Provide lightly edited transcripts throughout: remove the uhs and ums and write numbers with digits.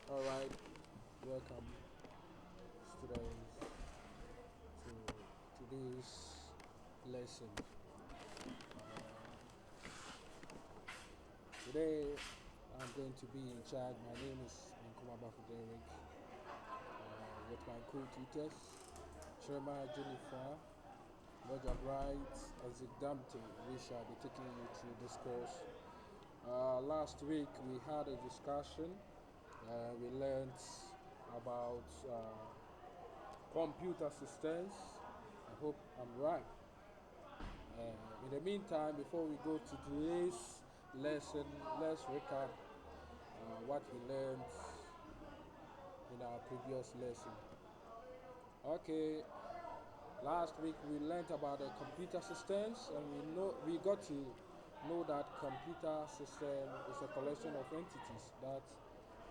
All right, welcome students to today's lesson. Today I'm going to be in charge. My name is Nkumaba Frederick with my co-tutors, Sherma Jennifer, Roger Bright, Isaac Damte. We shall be taking you through this course. Last week we had a discussion. We learned about computer systems. I hope I'm right. In the meantime, before we go to today's lesson, let's recap what we learned in our previous lesson. Okay, last week we learned about the computer systems, and we got to know that computer system is a collection of entities that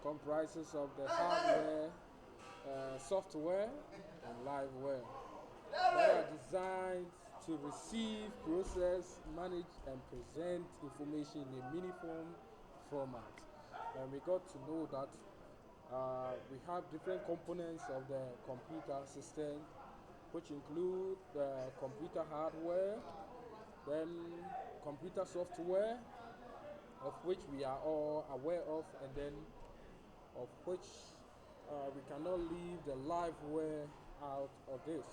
comprises of the hardware, software, and liveware that are designed to receive, process, manage, and present information in a uniform format. And we got to know that we have different components of the computer system, which include the computer hardware, then computer software, of which we are all aware of, and then of which we cannot leave the liveware out of this.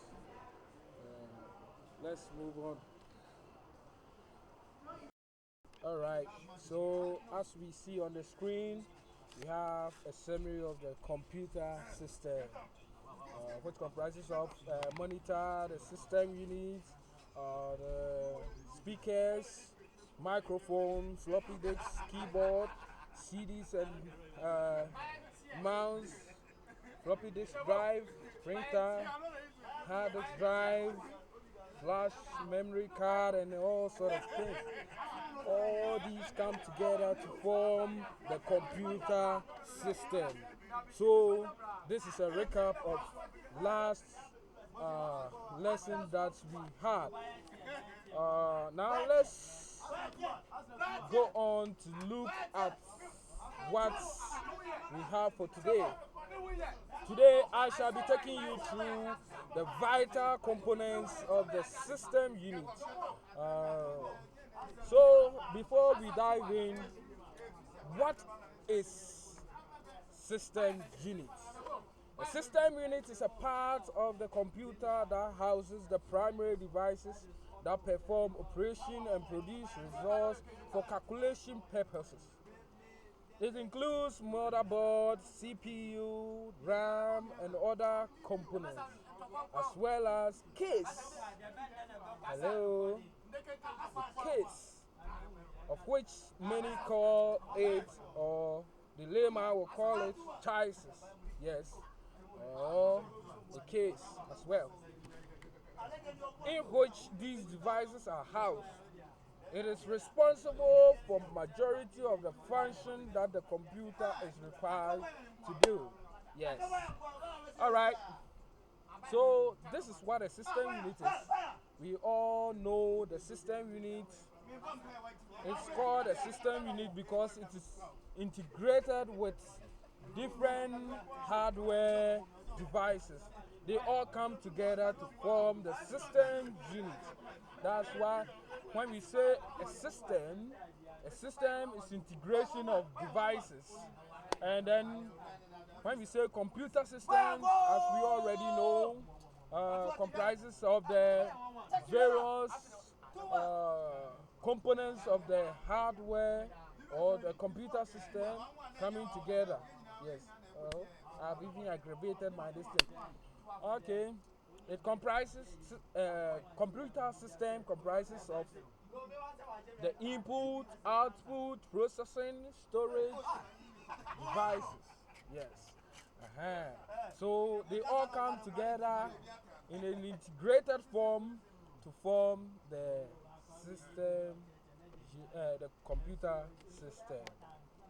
Let's move on. All right. So as we see on the screen, we have a summary of the computer system, which comprises of monitor, the system unit, the speakers, microphone, floppy disk, keyboard, CDs and mouse, floppy disk drive, printer, hard disk drive, flash memory card, and all sort of things. All these come together to form the computer system. So this is a recap of last lesson that we had. Now let's go on to look at what we have for today. Today I shall be taking you through the vital components of the system unit. So before we dive in, what is system unit? A system unit is a part of the computer that houses the primary devices that perform operation and produce results for calculation purposes. It includes motherboard, CPU, RAM, and other components, as well as case. Hello, the case, of which many call it, or the layman will call it, chassis. Yes, or the case as well, in which these devices are housed. It is responsible for majority of the function that the computer is required to do. Yes. All right. So this is what a system unit is. We all know the system unit. It's called a system unit because it is integrated with different hardware devices. They all come together to form the system unit. That's why when we say a system is integration of devices. And then when we say computer system, as we already know, comprises of the various components of the hardware or the computer system coming together. Yes. I've even aggravated my distance. Okay. It comprises, computer system comprises of the input, output, processing, storage, devices. Yes. So they all come together in an integrated form to form the system, the computer system.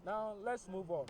Now let's move on.